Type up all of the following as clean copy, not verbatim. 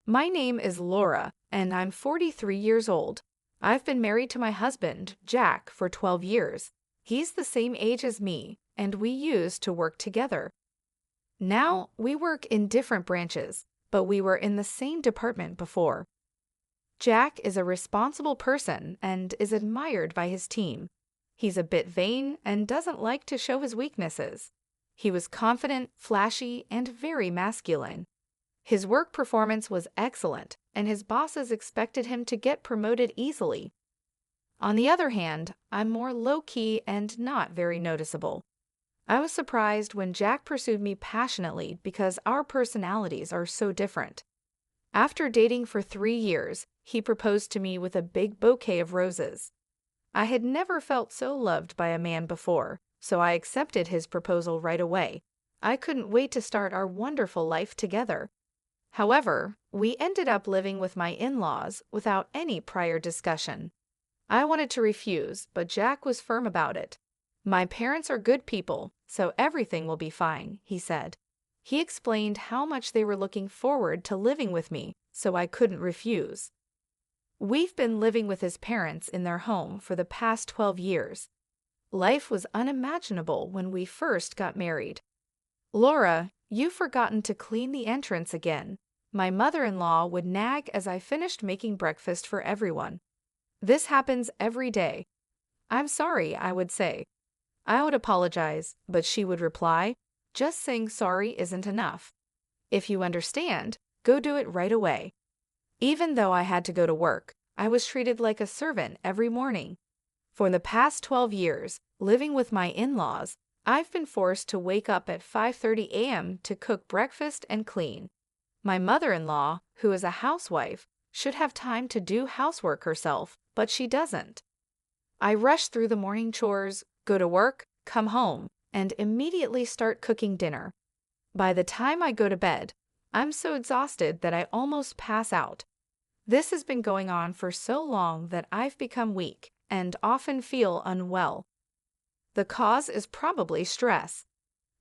My name is Laura, and I'm 43 years old. I've been married to my husband, Jack, for 12 years. He's the same age as me, and we used to work together. Now, we work in different branches, but we were in the same department before. Jack is a responsible person and is admired by his team. He's a bit vain and doesn't like to show his weaknesses. He was confident, flashy, and very masculine. His work performance was excellent, and his bosses expected him to get promoted easily. On the other hand, I'm more low-key and not very noticeable. I was surprised when Jack pursued me passionately because our personalities are so different. After dating for 3 years, he proposed to me with a big bouquet of roses. I had never felt so loved by a man before, so I accepted his proposal right away. I couldn't wait to start our wonderful life together. However, we ended up living with my in-laws without any prior discussion. I wanted to refuse, but Jack was firm about it. "My parents are good people, so everything will be fine," he said. He explained how much they were looking forward to living with me, so I couldn't refuse. We've been living with his parents in their home for the past 12 years. Life was unimaginable when we first got married. "Laura, you've forgotten to clean the entrance again." My mother-in-law would nag as I finished making breakfast for everyone. "This happens every day." "I'm sorry," I would say. I would apologize, but she would reply, "Just saying sorry isn't enough. If you understand, go do it right away." Even though I had to go to work, I was treated like a servant every morning. For the past 12 years, living with my in-laws, I've been forced to wake up at 5:30 a.m. to cook breakfast and clean. My mother-in-law, who is a housewife, should have time to do housework herself, but she doesn't. I rush through the morning chores, go to work, come home, and immediately start cooking dinner. By the time I go to bed, I'm so exhausted that I almost pass out. This has been going on for so long that I've become weak and often feel unwell. The cause is probably stress.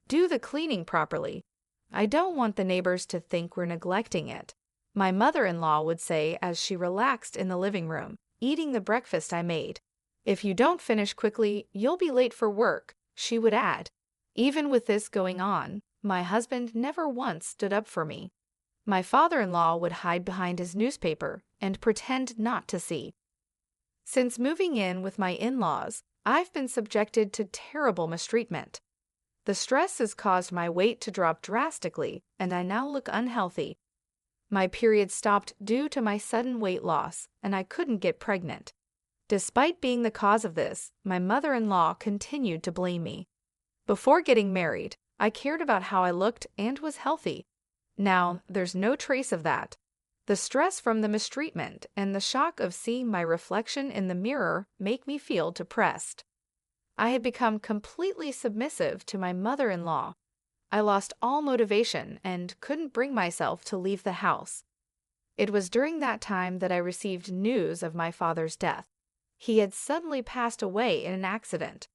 Do the cleaning properly. I don't want the neighbors to think we're neglecting it. My mother-in-law would say as she relaxed in the living room, eating the breakfast I made. "If you don't finish quickly, you'll be late for work," she would add. Even with this going on, my husband never once stood up for me. My father-in-law would hide behind his newspaper and pretend not to see. Since moving in with my in-laws, I've been subjected to terrible mistreatment. The stress has caused my weight to drop drastically, and I now look unhealthy. My period stopped due to my sudden weight loss, and I couldn't get pregnant. Despite being the cause of this, my mother-in-law continued to blame me. Before getting married, I cared about how I looked and was healthy. Now, there's no trace of that. The stress from the mistreatment and the shock of seeing my reflection in the mirror make me feel depressed. I had become completely submissive to my mother-in-law. I lost all motivation and couldn't bring myself to leave the house. It was during that time that I received news of my father's death. He had suddenly passed away in an accident.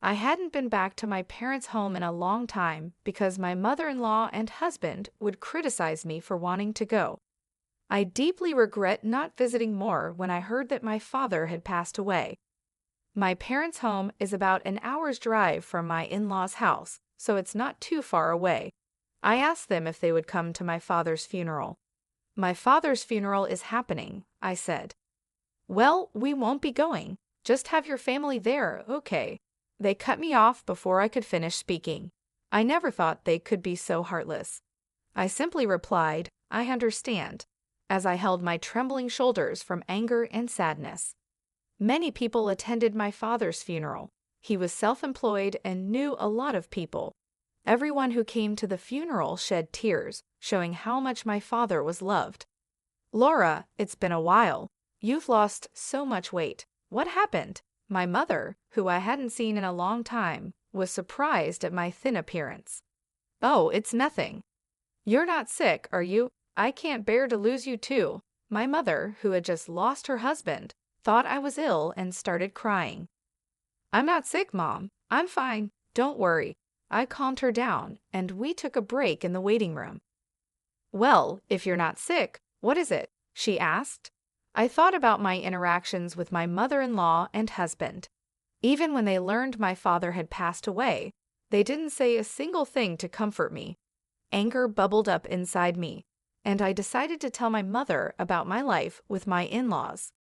I hadn't been back to my parents' home in a long time because my mother-in-law and husband would criticize me for wanting to go. I deeply regret not visiting more when I heard that my father had passed away. My parents' home is about an hour's drive from my in-laws' house, so it's not too far away. I asked them if they would come to my father's funeral. "My father's funeral is happening," I said. "Well, we won't be going. Just have your family there, okay?" They cut me off before I could finish speaking. I never thought they could be so heartless. I simply replied, "I understand," as I held my trembling shoulders from anger and sadness. Many people attended my father's funeral. He was self-employed and knew a lot of people. Everyone who came to the funeral shed tears, showing how much my father was loved. "Laura, it's been a while. You've lost so much weight. What happened?" My mother, who I hadn't seen in a long time, was surprised at my thin appearance. "Oh, it's nothing." "You're not sick, are you? I can't bear to lose you too." My mother, who had just lost her husband, thought I was ill and started crying. "I'm not sick, Mom. I'm fine. Don't worry." I calmed her down, and we took a break in the waiting room. "Well, if you're not sick, "What is it?" she asked. I thought about my interactions with my mother-in-law and husband. Even when they learned my father had passed away, they didn't say a single thing to comfort me. Anger bubbled up inside me, and I decided to tell my mother about my life with my in-laws.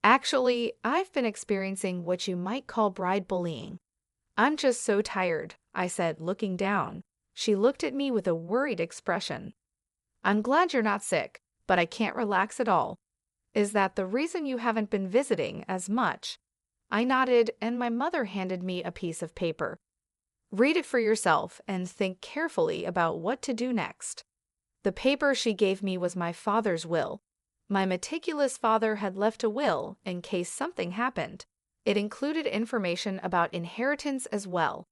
"Actually, I've been experiencing what you might call bride bullying. I'm just so tired," I said, looking down. She looked at me with a worried expression. "I'm glad you're not sick, but I can't relax at all. Is that the reason you haven't been visiting as much?" I nodded, and my mother handed me a piece of paper. "Read it for yourself and think carefully about what to do next." The paper she gave me was my father's will. My meticulous father had left a will in case something happened. It included information about inheritance as well.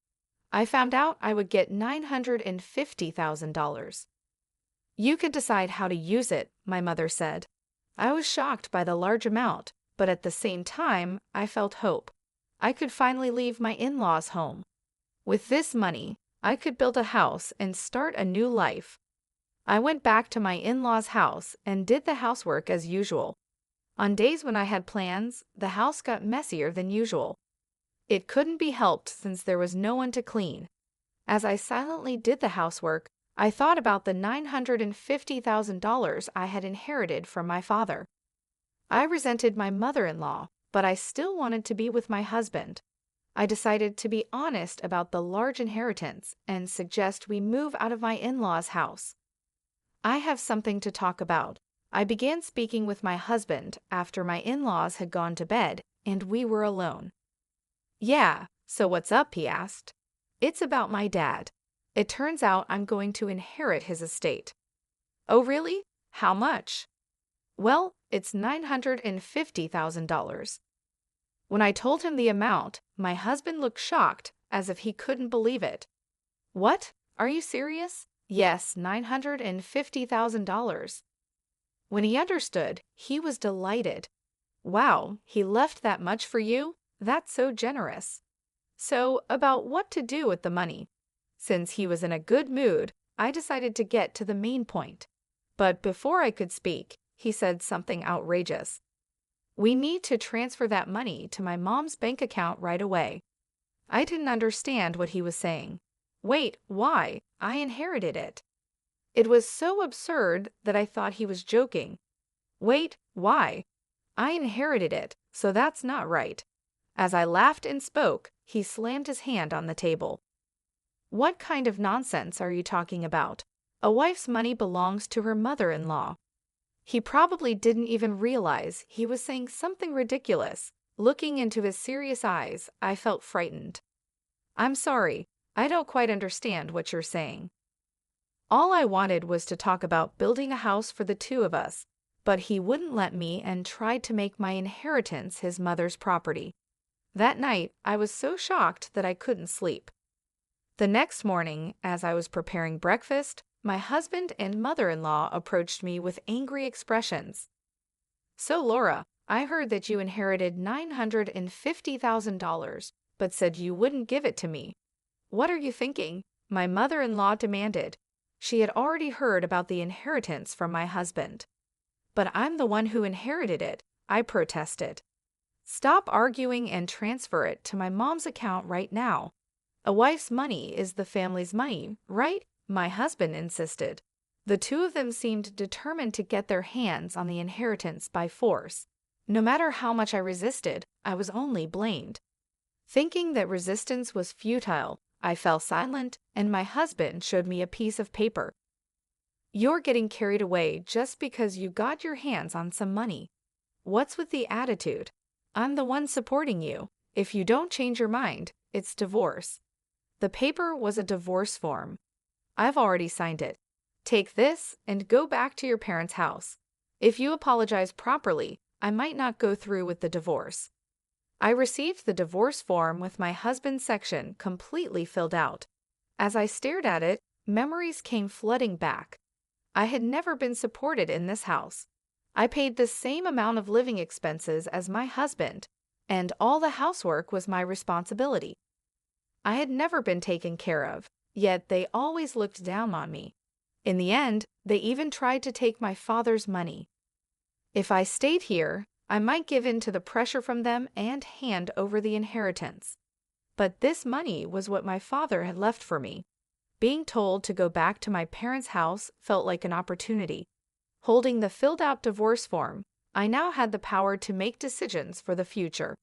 I found out I would get $950,000. "You could decide how to use it," my mother said. I was shocked by the large amount, but at the same time, I felt hope. I could finally leave my in-laws' home. With this money, I could build a house and start a new life. I went back to my in-laws' house and did the housework as usual. On days when I had plans, the house got messier than usual. It couldn't be helped since there was no one to clean. As I silently did the housework, I thought about the $950,000 I had inherited from my father. I resented my mother-in-law, but I still wanted to be with my husband. I decided to be honest about the large inheritance and suggest we move out of my in-laws' house. "I have something to talk about." I began speaking with my husband after my in-laws had gone to bed and we were alone. "Yeah, so what's up?" he asked. "It's about my dad. It turns out I'm going to inherit his estate." "Oh, really? How much?" "Well, it's $950,000. When I told him the amount, my husband looked shocked, as if he couldn't believe it. "What? Are you serious?" "Yes, $950,000. When he understood, he was delighted. "Wow, he left that much for you? That's so generous." So, about what to do with the money. Since he was in a good mood, I decided to get to the main point. But before I could speak, he said something outrageous. "We need to transfer that money to my mom's bank account right away." I didn't understand what he was saying. "Wait, why? I inherited it." It was so absurd that I thought he was joking. "Wait, why? I inherited it, so that's not right." As I laughed and spoke, he slammed his hand on the table. "What kind of nonsense are you talking about? A wife's money belongs to her mother-in-law." He probably didn't even realize he was saying something ridiculous. Looking into his serious eyes, I felt frightened. "I'm sorry, I don't quite understand what you're saying." All I wanted was to talk about building a house for the two of us, but he wouldn't let me and tried to make my inheritance his mother's property. That night, I was so shocked that I couldn't sleep. The next morning, as I was preparing breakfast, my husband and mother-in-law approached me with angry expressions. "So, Laura, I heard that you inherited $950,000, but said you wouldn't give it to me. What are you thinking?" my mother-in-law demanded. She had already heard about the inheritance from my husband. "But I'm the one who inherited it," I protested. "Stop arguing and transfer it to my mom's account right now. A wife's money is the family's money, right?" my husband insisted. The two of them seemed determined to get their hands on the inheritance by force. No matter how much I resisted, I was only blamed. Thinking that resistance was futile, I fell silent, and my husband showed me a piece of paper. "You're getting carried away just because you got your hands on some money. What's with the attitude? I'm the one supporting you. If you don't change your mind, it's divorce." The paper was a divorce form. "I've already signed it. Take this and go back to your parents' house. If you apologize properly, I might not go through with the divorce." I received the divorce form with my husband's section completely filled out. As I stared at it, memories came flooding back. I had never been supported in this house. I paid the same amount of living expenses as my husband, and all the housework was my responsibility. I had never been taken care of, yet they always looked down on me. In the end, they even tried to take my father's money. If I stayed here, I might give in to the pressure from them and hand over the inheritance. But this money was what my father had left for me. Being told to go back to my parents' house felt like an opportunity. Holding the filled-out divorce form, I now had the power to make decisions for the future.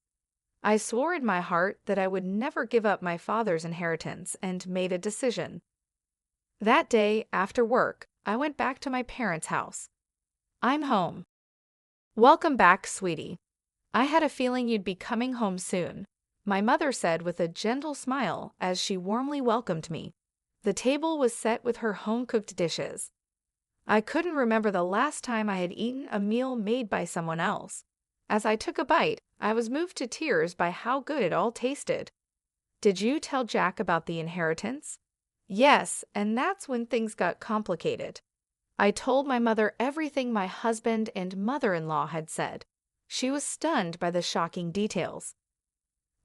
I swore in my heart that I would never give up my father's inheritance and made a decision. That day, after work, I went back to my parents' house. "I'm home." "Welcome back, sweetie. I had a feeling you'd be coming home soon," my mother said with a gentle smile as she warmly welcomed me. The table was set with her home-cooked dishes. I couldn't remember the last time I had eaten a meal made by someone else. As I took a bite, I was moved to tears by how good it all tasted. "Did you tell Jack about the inheritance?" "Yes, and that's when things got complicated. I told my mother everything my husband and mother-in-law had said. She was stunned by the shocking details.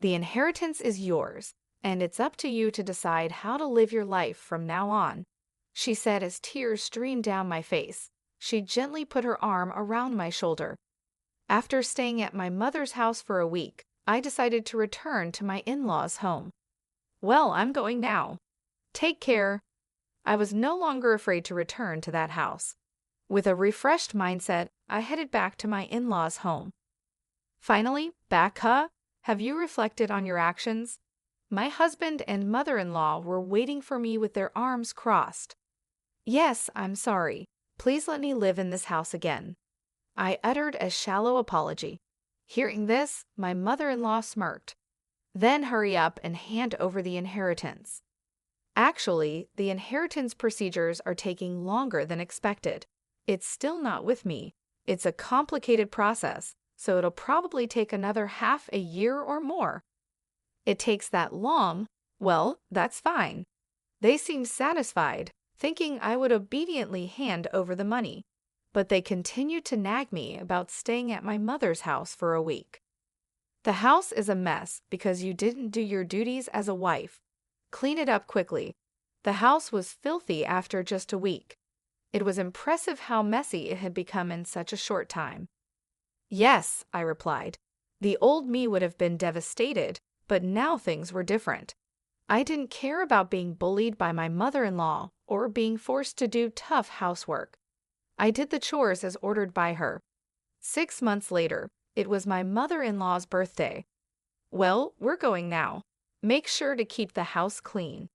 "The inheritance is yours, and it's up to you to decide how to live your life from now on," she said as tears streamed down my face. She gently put her arm around my shoulder. After staying at my mother's house for a week, I decided to return to my in-laws' home. "Well, I'm going now. Take care." I was no longer afraid to return to that house. With a refreshed mindset, I headed back to my in-laws' home. Finally, back, huh? Have you reflected on your actions? My husband and mother-in-law were waiting for me with their arms crossed. "Yes, I'm sorry. Please let me live in this house again." I uttered a shallow apology. Hearing this, my mother-in-law smirked. "Then hurry up and hand over the inheritance." Actually, the inheritance procedures are taking longer than expected. It's still not with me. It's a complicated process, so it'll probably take another half a year or more. It takes that long? Well, that's fine. They seemed satisfied, thinking I would obediently hand over the money, but they continued to nag me about staying at my mother's house for a week. "The house is a mess because you didn't do your duties as a wife. Clean it up quickly." The house was filthy after just a week. It was impressive how messy it had become in such a short time. "Yes," I replied. The old me would have been devastated, but now things were different. I didn't care about being bullied by my mother-in-law or being forced to do tough housework. I did the chores as ordered by her. 6 months later, it was my mother-in-law's birthday. "Well, we're going now. Make sure to keep the house clean."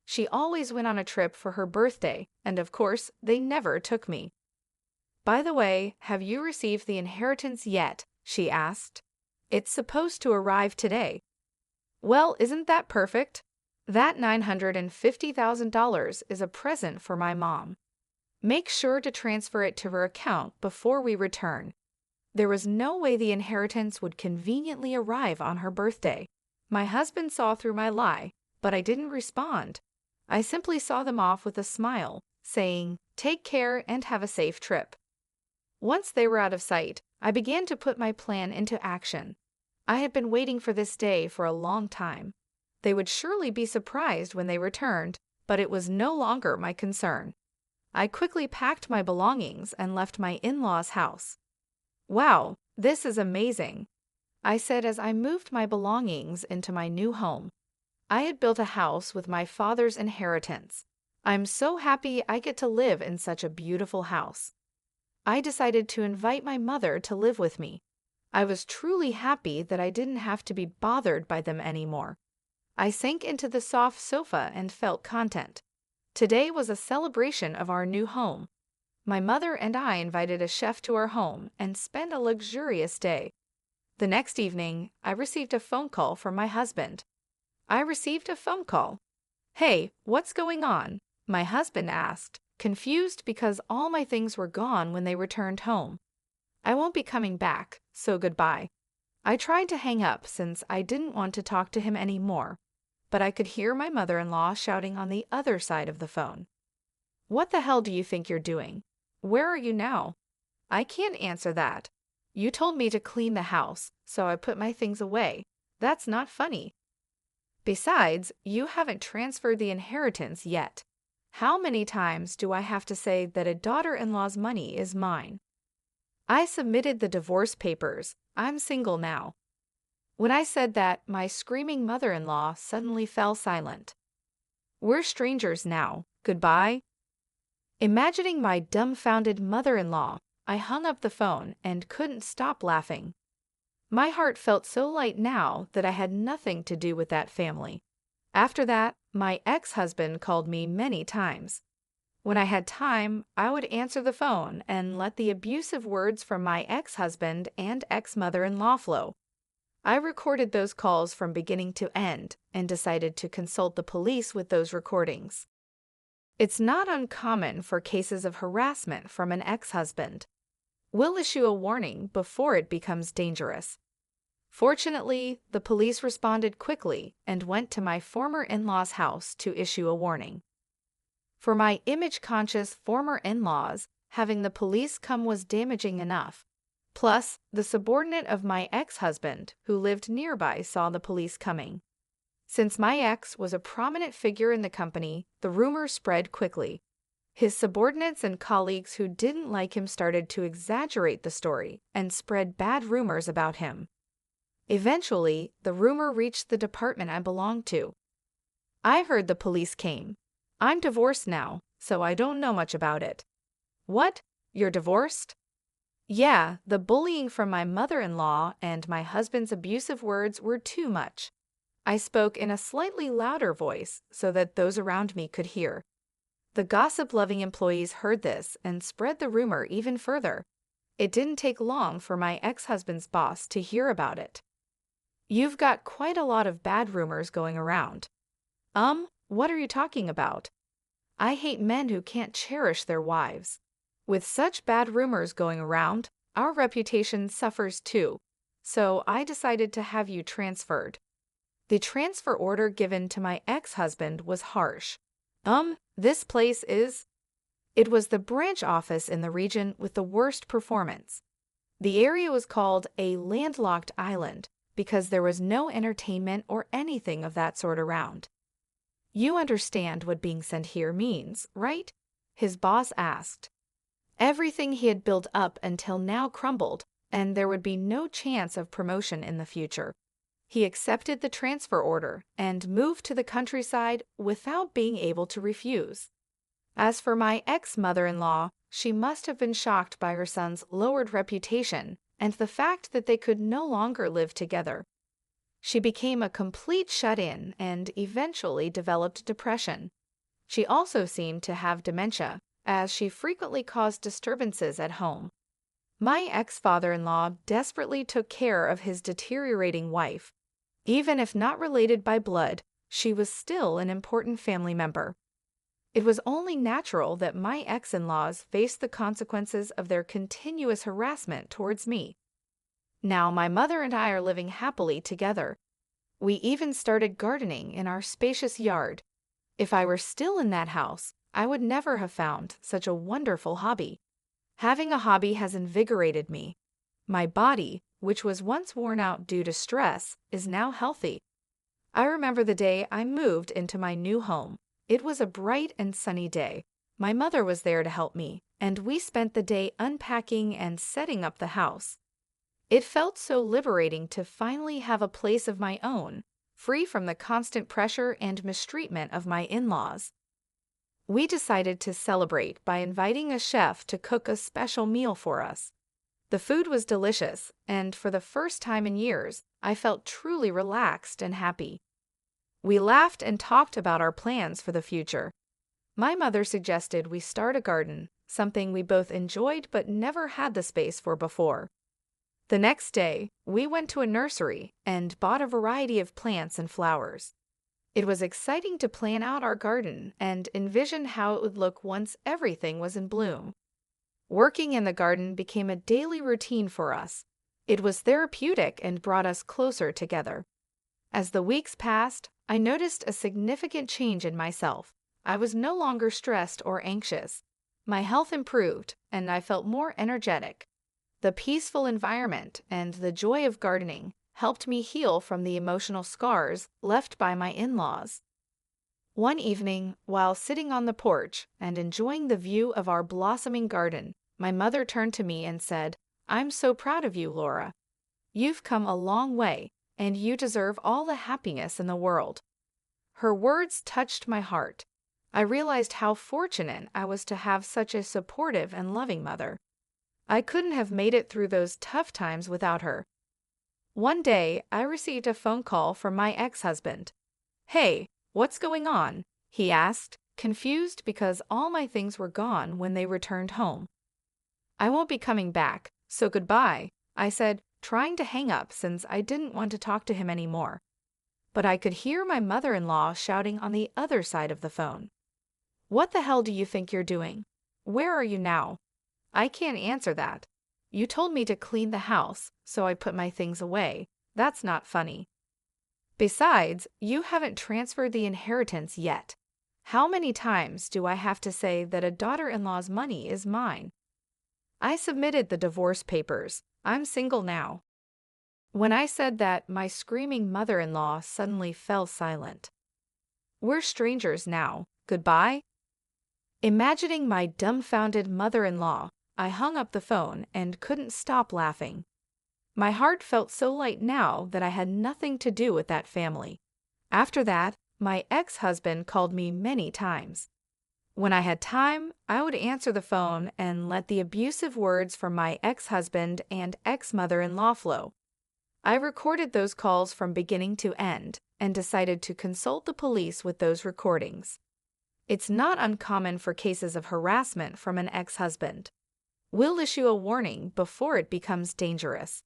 She always went on a trip for her birthday, and of course, they never took me. "By the way, have you received the inheritance yet?" she asked. "It's supposed to arrive today." "Well, isn't that perfect? That $950,000 is a present for my mom. Make sure to transfer it to her account before we return." There was no way the inheritance would conveniently arrive on her birthday. My husband saw through my lie, but I didn't respond. I simply saw them off with a smile, saying, "Take care and have a safe trip." Once they were out of sight, I began to put my plan into action. I had been waiting for this day for a long time. They would surely be surprised when they returned, but it was no longer my concern. I quickly packed my belongings and left my in-laws' house. "Wow, this is amazing," I said as I moved my belongings into my new home. I had built a house with my father's inheritance. I'm so happy I get to live in such a beautiful house. I decided to invite my mother to live with me. I was truly happy that I didn't have to be bothered by them anymore. I sank into the soft sofa and felt content. Today was a celebration of our new home. My mother and I invited a chef to our home and spent a luxurious day. The next evening, I received a phone call from my husband. "Hey, what's going on?" my husband asked, confused because all my things were gone when they returned home. "I won't be coming back, so goodbye." I tried to hang up since I didn't want to talk to him anymore, but I could hear my mother-in-law shouting on the other side of the phone. "What the hell do you think you're doing? Where are you now?" "I can't answer that. You told me to clean the house, so I put my things away. That's not funny. Besides, you haven't transferred the inheritance yet. How many times do I have to say that a daughter-in-law's money is mine? I submitted the divorce papers. I'm single now. When I said that, my screaming mother-in-law suddenly fell silent. We're strangers now. Goodbye. Imagining my dumbfounded mother-in-law, I hung up the phone and couldn't stop laughing. My heart felt so light now that I had nothing to do with that family. After that, my ex-husband called me many times. When I had time, I would answer the phone and let the abusive words from my ex-husband and ex-mother-in-law flow. I recorded those calls from beginning to end and decided to consult the police with those recordings. It's not uncommon for cases of harassment from an ex-husband. We'll issue a warning before it becomes dangerous. Fortunately, the police responded quickly and went to my former in-laws' house to issue a warning. For my image-conscious former in-laws, having the police come was damaging enough. Plus, the subordinate of my ex-husband, who lived nearby, saw the police coming. Since my ex was a prominent figure in the company, the rumor spread quickly. His subordinates and colleagues who didn't like him started to exaggerate the story and spread bad rumors about him. Eventually, the rumor reached the department I belonged to. I heard the police came. I'm divorced now, so I don't know much about it. What? You're divorced? Yeah, the bullying from my mother-in-law and my husband's abusive words were too much. I spoke in a slightly louder voice so that those around me could hear. The gossip-loving employees heard this and spread the rumor even further. It didn't take long for my ex-husband's boss to hear about it. You've got quite a lot of bad rumors going around. What are you talking about? I hate men who can't cherish their wives. With such bad rumors going around, our reputation suffers too, so I decided to have you transferred. The transfer order given to my ex-husband was harsh. This place is... It was the branch office in the region with the worst performance. The area was called a landlocked island because there was no entertainment or anything of that sort around. You understand what being sent here means, right? His boss asked. Everything he had built up until now crumbled, and there would be no chance of promotion in the future. He accepted the transfer order and moved to the countryside without being able to refuse. As for my ex-mother-in-law, she must have been shocked by her son's lowered reputation and the fact that they could no longer live together. She became a complete shut-in and eventually developed depression. She also seemed to have dementia, as she frequently caused disturbances at home. My ex-father-in-law desperately took care of his deteriorating wife. Even if not related by blood, she was still an important family member. It was only natural that my ex-in-laws faced the consequences of their continuous harassment towards me. Now my mother and I are living happily together. We even started gardening in our spacious yard. If I were still in that house, I would never have found such a wonderful hobby. Having a hobby has invigorated me. My body, which was once worn out due to stress, is now healthy. I remember the day I moved into my new home. It was a bright and sunny day. My mother was there to help me, and we spent the day unpacking and setting up the house. It felt so liberating to finally have a place of my own, free from the constant pressure and mistreatment of my in-laws. We decided to celebrate by inviting a chef to cook a special meal for us. The food was delicious, and for the first time in years, I felt truly relaxed and happy. We laughed and talked about our plans for the future. My mother suggested we start a garden, something we both enjoyed but never had the space for before. The next day, we went to a nursery and bought a variety of plants and flowers. It was exciting to plan out our garden and envision how it would look once everything was in bloom. Working in the garden became a daily routine for us. It was therapeutic and brought us closer together. As the weeks passed, I noticed a significant change in myself. I was no longer stressed or anxious. My health improved, and I felt more energetic. The peaceful environment and the joy of gardening helped me heal from the emotional scars left by my in-laws. One evening, while sitting on the porch and enjoying the view of our blossoming garden, my mother turned to me and said, "I'm so proud of you, Laura. You've come a long way, and you deserve all the happiness in the world." Her words touched my heart. I realized how fortunate I was to have such a supportive and loving mother. I couldn't have made it through those tough times without her. One day, I received a phone call from my ex-husband. "Hey, what's going on?" he asked, confused because all my things were gone when they returned home. "I won't be coming back, so goodbye," I said, trying to hang up since I didn't want to talk to him anymore. But I could hear my mother-in-law shouting on the other side of the phone. "What the hell do you think you're doing? Where are you now? I can't answer that. You told me to clean the house, so I put my things away. That's not funny. Besides, you haven't transferred the inheritance yet. How many times do I have to say that a daughter-in-law's money is mine?" I submitted the divorce papers. I'm single now. When I said that, my screaming mother-in-law suddenly fell silent. "We're strangers now. Goodbye?" Imagining my dumbfounded mother-in-law, I hung up the phone and couldn't stop laughing. My heart felt so light now that I had nothing to do with that family. After that, my ex-husband called me many times. When I had time, I would answer the phone and let the abusive words from my ex-husband and ex-mother-in-law flow. I recorded those calls from beginning to end and decided to consult the police with those recordings. It's not uncommon for cases of harassment from an ex-husband. We'll issue a warning before it becomes dangerous.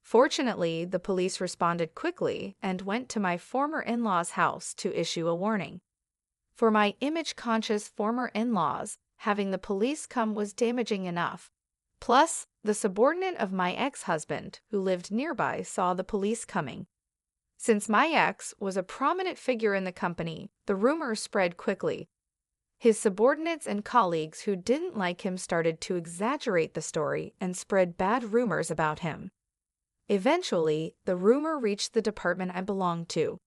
Fortunately, the police responded quickly and went to my former in-laws' house to issue a warning. For my image-conscious former in-laws, having the police come was damaging enough. Plus, the subordinate of my ex-husband, who lived nearby, saw the police coming. Since my ex was a prominent figure in the company, the rumors spread quickly. His subordinates and colleagues who didn't like him started to exaggerate the story and spread bad rumors about him. Eventually, the rumor reached the department I belonged to.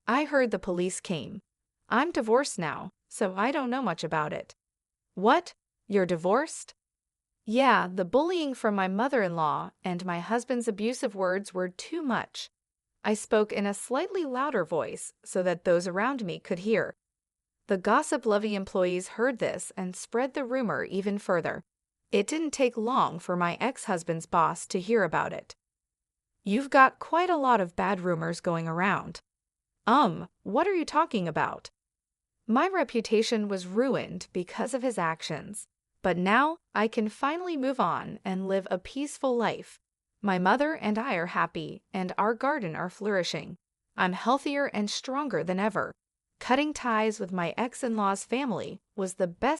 I heard the police came. I'm divorced now, so I don't know much about it. "What? You're divorced?" Yeah, the bullying from my mother-in-law and my husband's abusive words were too much. I spoke in a slightly louder voice so that those around me could hear. The gossip-loving employees heard this and spread the rumor even further. It didn't take long for my ex-husband's boss to hear about it. "You've got quite a lot of bad rumors going around." What are you talking about?" My reputation was ruined because of his actions, but now I can finally move on and live a peaceful life. My mother and I are happy, and our garden are flourishing. I'm healthier and stronger than ever. Cutting ties with my ex-in-law's family was the best